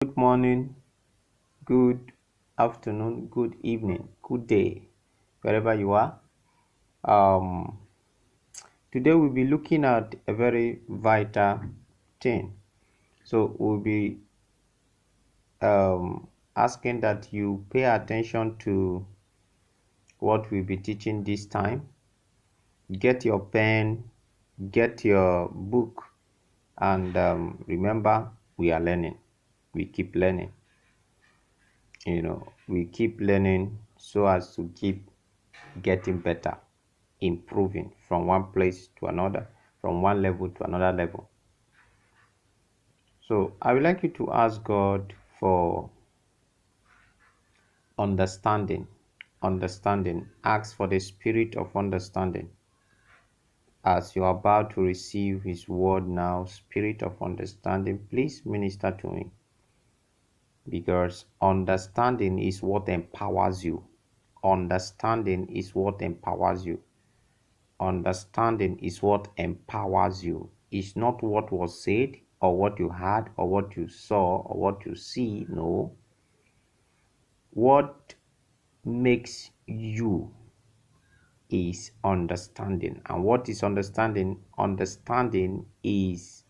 Good morning, good afternoon, good evening, good day, wherever you are. Um, Today we'll be looking at a very vital thing. So we'll be asking that you pay attention to what we'll be teaching this time. Get your pen, get your book, and remember, we are learning. We keep learning. We keep learning so as to keep getting better, improving from one place to another, from one level to another level. So I would like you to ask God for understanding. Understanding. Ask for the spirit of understanding. As you are about to receive His word now, spirit of understanding, please minister to me. Because understanding is what empowers you. Understanding is what empowers you. Understanding is what empowers you. It's not what was said or what you heard or what you saw or what you see. No. What makes you is understanding. And what is understanding? Understanding is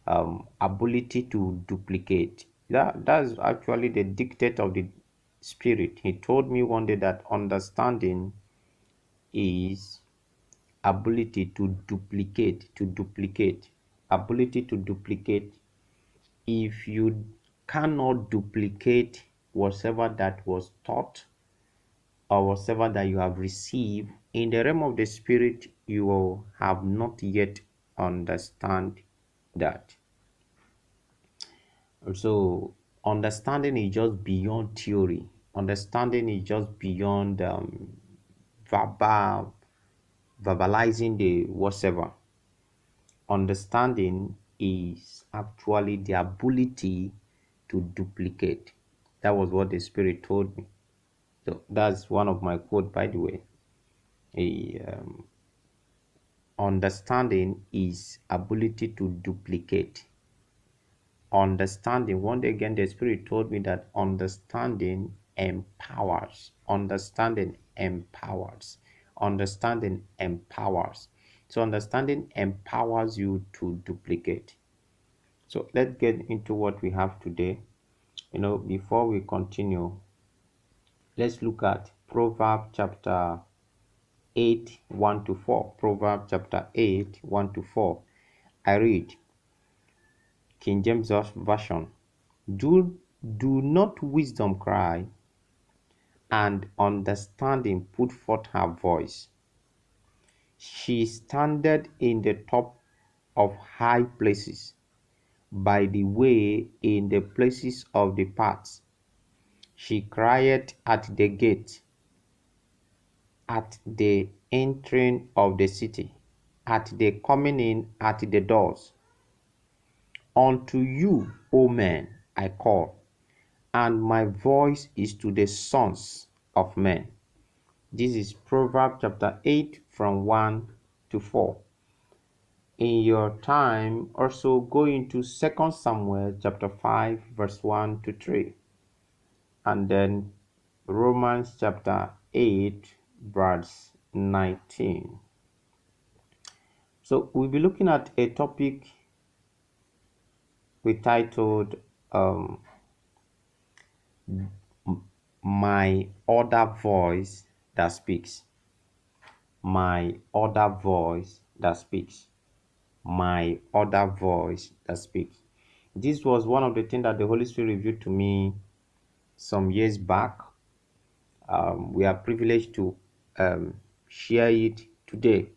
ability to duplicate. That's actually the dictate of the spirit. He told me one day that understanding is ability to duplicate ability to duplicate. If you cannot duplicate whatever that was taught or whatever that you have received in the realm of the spirit, you will have not yet understand that. So understanding is just beyond theory. Understanding is just beyond verbal verbalizing the whatever. Understanding is actually the ability to duplicate. That was what the spirit told me. So that's one of my quote, by the way. Understanding is ability to duplicate. Understanding, one day again, the spirit told me that understanding empowers. Understanding empowers. Understanding empowers. So understanding empowers you to duplicate. So let's get into what we have today. Before we continue, let's look at Proverbs chapter 8, 1 to 4. Proverbs chapter 8, 1 to 4. I read King James Version. Do not wisdom cry, and understanding put forth her voice. She standeth in the top of high places, by the way in the places of the paths. She crieth at the gate, at the entering of the city, at the coming in at the doors. Unto you, O men, I call, and my voice is to the sons of men. This is Proverbs chapter 8 from 1 to 4. In your time, also go into 2 Samuel chapter 5 verse 1 to 3. And then Romans chapter 8 verse 19. So we'll be looking at a topic we titled My Other Voice That Speaks. My other voice that speaks. My other voice that speaks. This was one of the things that the Holy Spirit revealed to me some years back. We are privileged to share it today.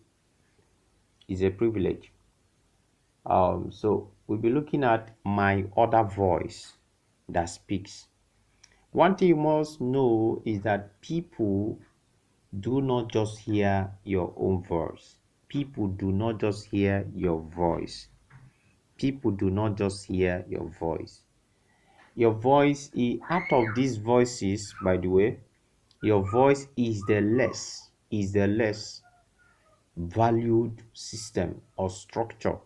It's a privilege. So we'll be looking at my other voice that speaks. One thing you must know is that people do not just hear your own voice. People do not just hear your voice. People do not just hear your voice. Your voice is out of these voices, by the way, your voice is the less valued system or structure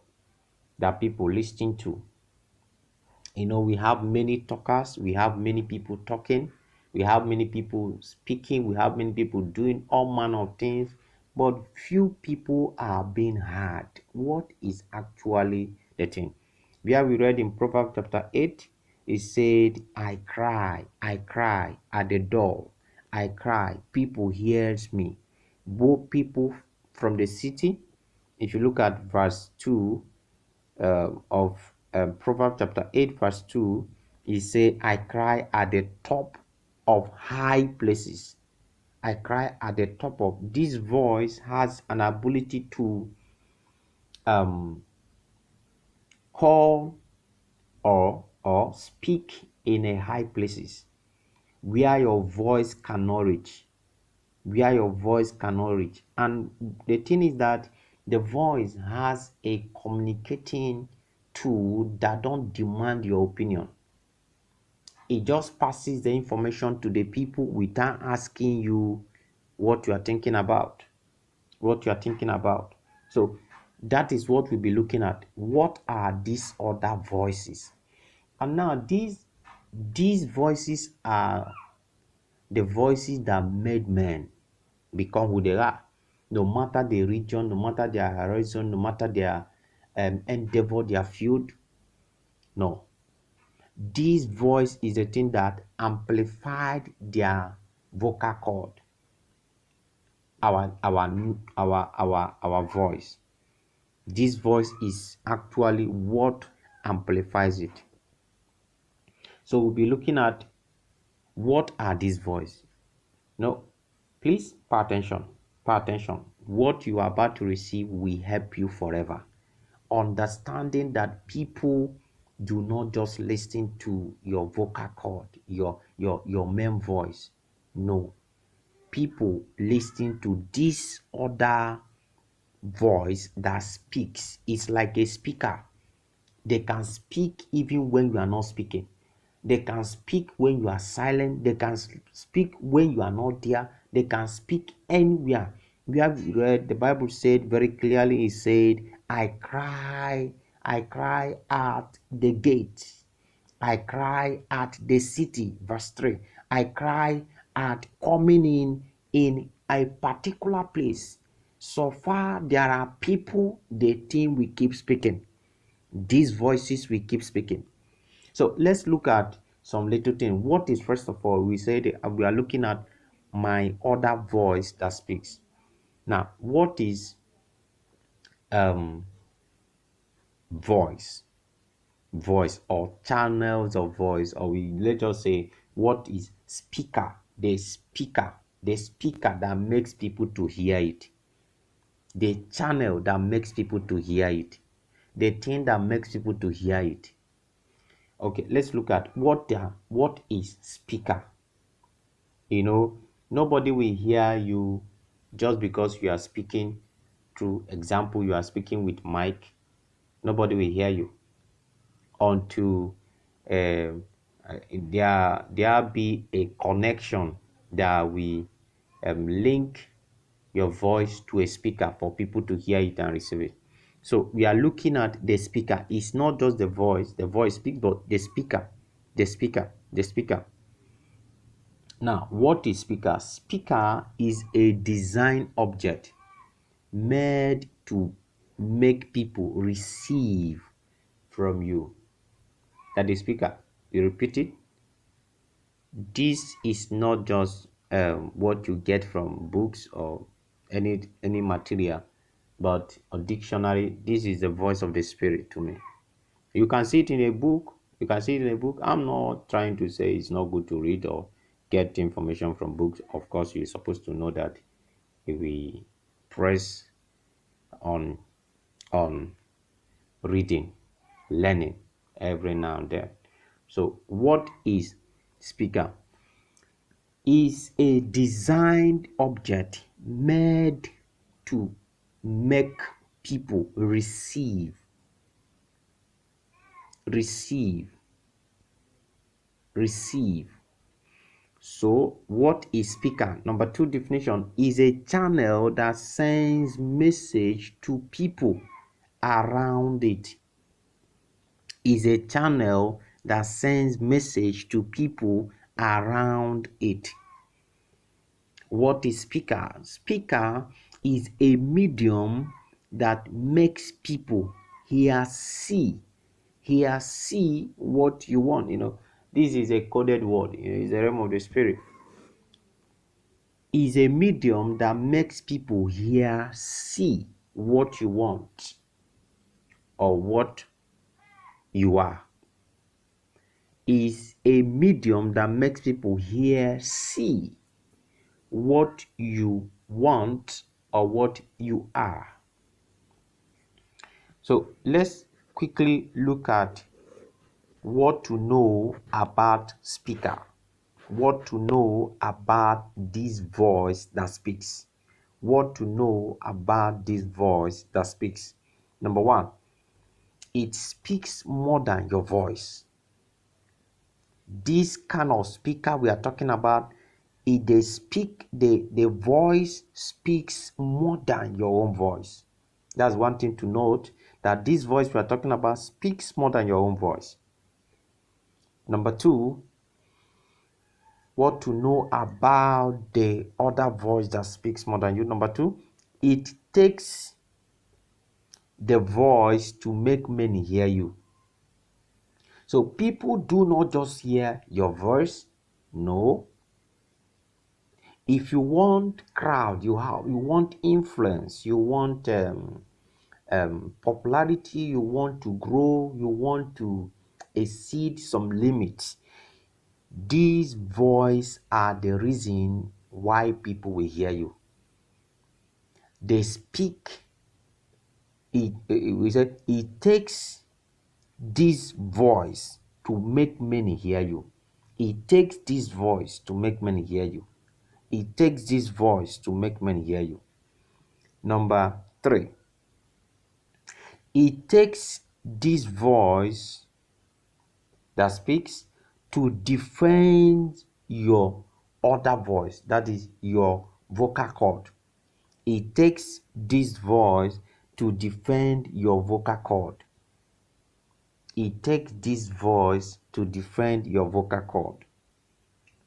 that people listen to. We have many talkers, we have many people talking, we have many people speaking, we have many people doing all manner of things, but few people are being heard. What is actually the thing? Where we read in Proverbs chapter 8, it said, I cry at the door. I cry, people hears me. Both people from the city. If you look at verse 2, of Proverbs chapter 8, verse 2, he say, I cry at the top of high places. I cry at the top of this voice has an ability to um, call or speak in a high places where your voice cannot reach, where your voice cannot reach. And the thing is that the voice has a communicating tool that don't demand your opinion. It just passes the information to the people without asking you what you are thinking about. What you are thinking about. So that is what we'll be looking at. What are these other voices? And now these voices are the voices that made men become who they are. No matter the region, no matter their horizon, no matter their endeavor, their field. No. This voice is the thing that amplified their vocal cord. Our voice. This voice is actually what amplifies it. So we'll be looking at what are these voices. No, please pay attention. Pay attention. What you are about to receive will help you forever. Understanding that people do not just listen to your vocal cord, your main voice. No. People listen to this other voice that speaks. It's like a speaker. They can speak even when you are not speaking. They can speak when you are silent. They can speak when you are not there. They can speak anywhere. We have read, the Bible said very clearly, it said, I cry at the gate. I cry at the city. Verse 3. I cry at coming in a particular place. So far, there are people they think we keep speaking. These voices we keep speaking. So let's look at some little thing. What is, first of all, we said we are looking at my other voice that speaks. Now, what is voice? Voice or channels of voice, or we let us say what is speaker? The speaker that makes people to hear it. The channel that makes people to hear it. The thing that makes people to hear it. Okay, let's look at what is speaker. Nobody will hear you just because you are speaking. Through example, you are speaking with mic. Nobody will hear you until um there be a connection that we link your voice to a speaker for people to hear it and receive it. So we are looking at the speaker. It's not just the voice speaks, but the speaker. Now, what is speaker? Speaker is a design object made to make people receive from you. That is speaker. You repeat it. This is not just what you get from books or any material, but a dictionary. This is the voice of the Spirit to me. You can see it in a book. I'm not trying to say it's not good to read or get information from books. Of course, you're supposed to know that if we press on on reading, learning every now and then. So, what is speaker? Is a designed object made to make people receive. So what is speaker? Number 2 definition is a channel that sends message to people around it. Is a channel that sends message to people around it. What is speaker? Speaker is a medium that makes people see what you want. This is a coded word. It's the realm of the spirit. Is a medium that makes people see what you want or what you are. Is a medium that makes people see what you want or what you are. So let's quickly look at what to know about speaker. What to know about this voice that speaks. What to know about this voice that speaks. Number one, it speaks more than your voice. This kind of speaker we are talking about, the voice speaks more than your own voice. That's one thing to note, that this voice we are talking about speaks more than your own voice. Number two, what to know about the other voice that speaks more than you. Number two, it takes the voice to make many hear you. So people do not just hear your voice. No. If you want crowd, you want influence, you want popularity, you want to grow, you want to exceed some limits, these voices are the reason why people will hear you. They speak. It takes this voice to make many hear you. It takes this voice to make many hear you. It takes this voice to make many hear you. Number three, it takes this voice that speaks to defend your other voice, that is your vocal cord. It takes this voice to defend your vocal cord. It takes this voice to defend your vocal cord.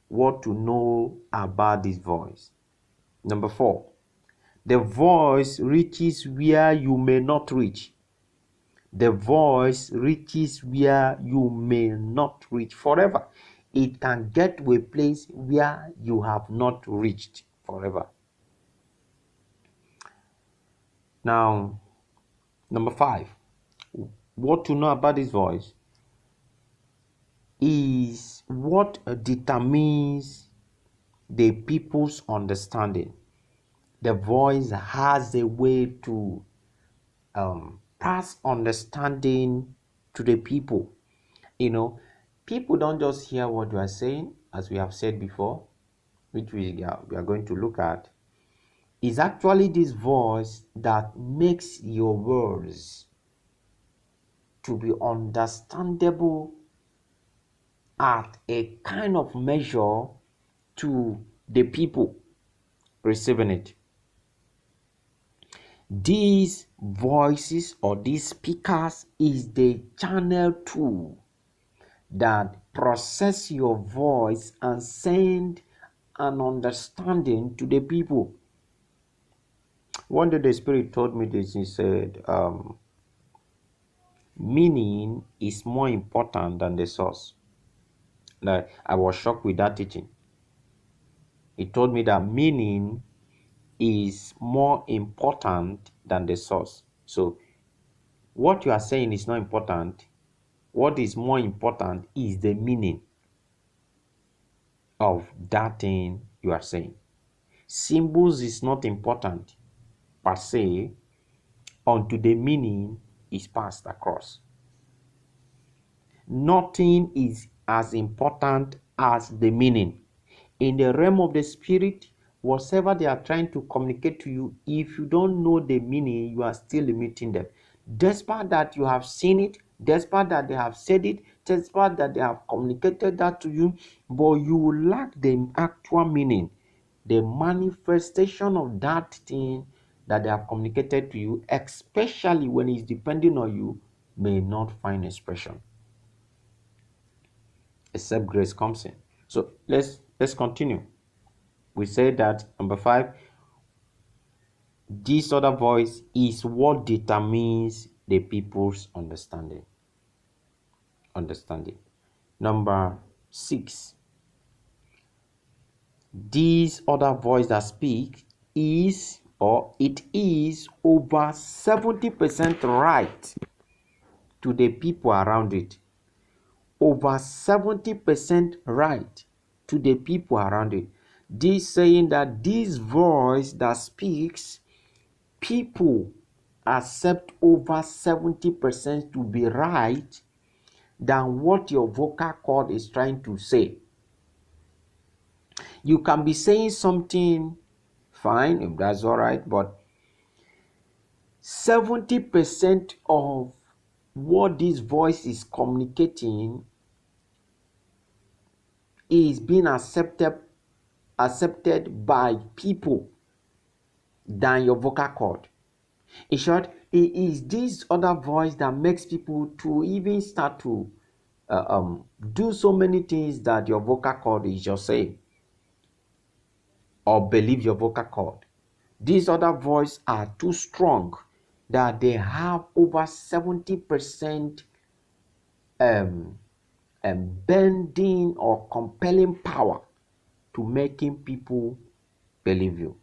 What to know about this voice? Number four, the voice reaches where you may not reach. The voice reaches where you may not reach forever. It can get to a place where you have not reached forever. Now, number five, what to know about this voice is what determines the people's understanding. The voice has a way to pass understanding to the people. People don't just hear what you are saying, as we have said before, which we are going to look at. It's actually this voice that makes your words to be understandable at a kind of measure to the people receiving it. These voices or these speakers is the channel tool that process your voice and send an understanding to the people. One day the Spirit told me this. He said, meaning is more important than the source. Like, I was shocked with that teaching. He told me that meaning is more important than the source. So what you are saying is not important. What is more important is the meaning of that thing you are saying. Symbols is not important per se until the meaning is passed across. Nothing is as important as the meaning. In the realm of the spirit, whatever they are trying to communicate to you, if you don't know the meaning, you are still limiting them. Despite that you have seen it, despite that they have said it, despite that they have communicated that to you, but you lack the actual meaning, the manifestation of that thing that they have communicated to you, especially when it's depending on you, may not find expression. except grace comes in. So let's continue. We say that number 5, this other voice is what determines the people's understanding. Number 6, this other voice that speaks is, or it is, over 70% right to the people around it. Over 70% right to the people around it. This saying that this voice that speaks, people accept over 70% to be right than what your vocal cord is trying to say. You can be saying something fine, if that's all right, but 70% of what this voice is communicating is being accepted by people than your vocal cord. In short, it is this other voice that makes people to even start to do so many things that your vocal cord is just saying, or believe your vocal cord. These other voices are too strong that they have over 70% bending or compelling power to making people believe you.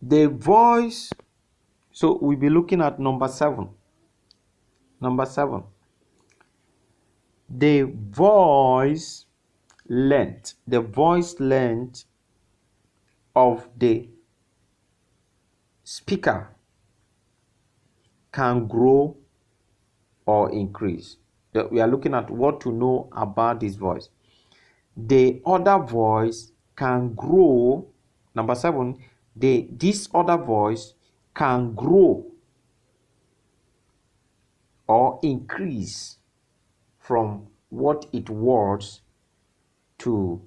The voice, so we'll be looking at number 7. Number 7, the voice length of the speaker can grow or increase. We are looking at what to know about this voice. The other voice can grow. Number 7, this other voice can grow or increase from what it was to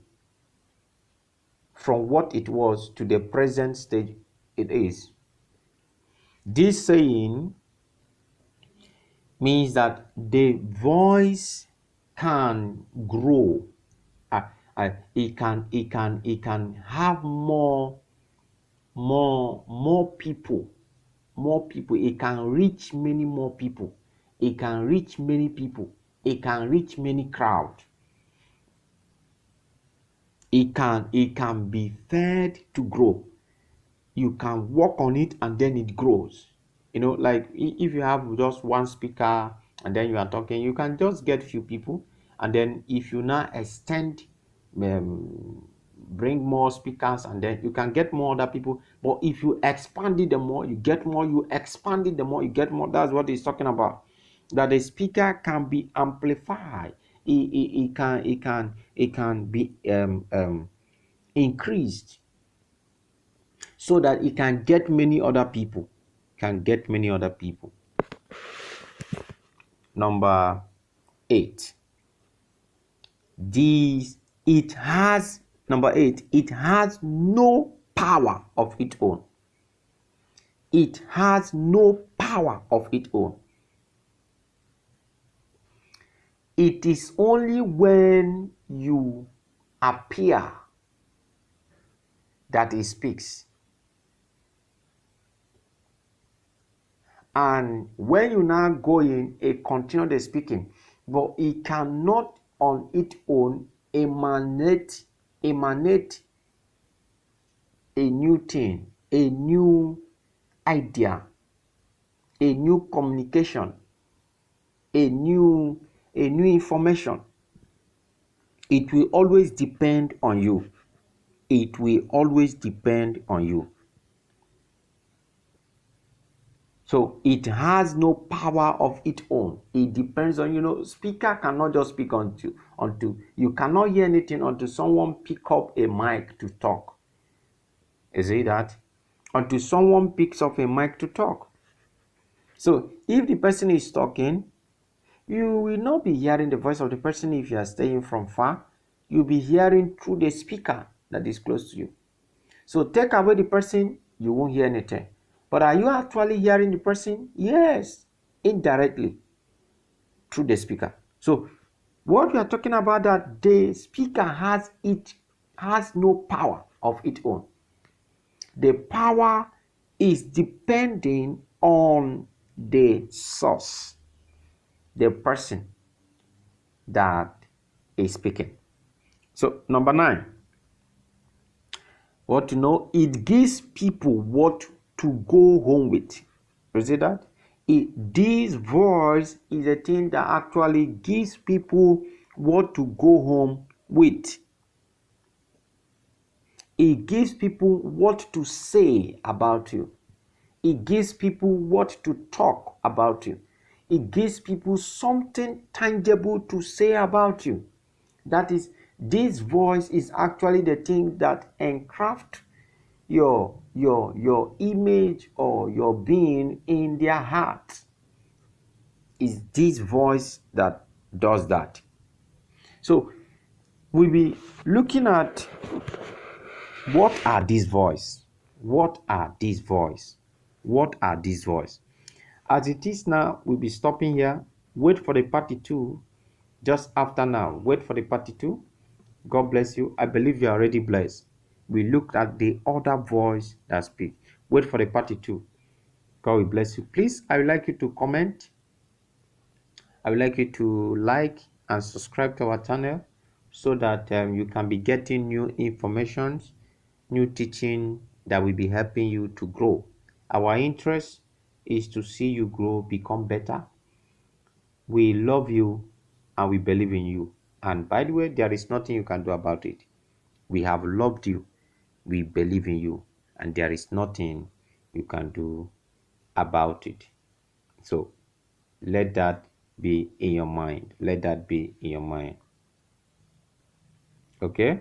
the present stage it is. This saying means that the voice can grow. It can have more people. It can reach many more people. It can reach many people. It can reach many crowd. It can be fed to grow. You can work on it and then it grows. Like if you have just one speaker and then you are talking, you can just get few people, and then if you now extend, bring more speakers, and then you can get more other people. But if you expand it, the more you get more. You expand it, the more you get more. That's what he's talking about. That the speaker can be amplified. It can be increased so that it can get many other people. Number 8, it has no power of its own. It has no power of its own. It is only when you appear that it speaks. And when you now go in, it continue the speaking, but it cannot on its own emanate a new thing, a new idea, a new communication, a new information. It will always depend on you. So it has no power of its own. It depends on, speaker cannot just speak until you cannot hear anything until someone pick up a mic to talk. Is it that? Until someone picks up a mic to talk. So if the person is talking, you will not be hearing the voice of the person if you are staying from far. You'll be hearing through the speaker that is close to you. So take away the person, you won't hear anything. But are you actually hearing the person? Yes, indirectly, through the speaker. So what we are talking about, that the speaker has no power of its own. The power is depending on the source, the person that is speaking. So number 9, what to know, it gives people what to go home with. You see that? This voice is a thing that actually gives people what to go home with. It gives people what to say about you. It gives people what to talk about you. It gives people something tangible to say about you. That is, this voice is actually the thing that encraft your image or your being in their heart. Is this voice that does that. So we'll be looking at what are these voice. What are these voice? What are these voice? As it is now, we'll be stopping here. Wait for the part 2 just after now. Wait for the part 2. God bless you. I believe you are already blessed. We looked at the other voice that speaks. Wait for the part 2. God will bless you. Please, I would like you to comment. I would like you to like and subscribe to our channel so that you can be getting new information, new teaching that will be helping you to grow. Our interest is to see you grow, become better. We love you and we believe in you. And by the way, there is nothing you can do about it. We have loved you, we believe in you, and there is nothing you can do about it. So let that be in your mind. Let that be in your mind. Okay?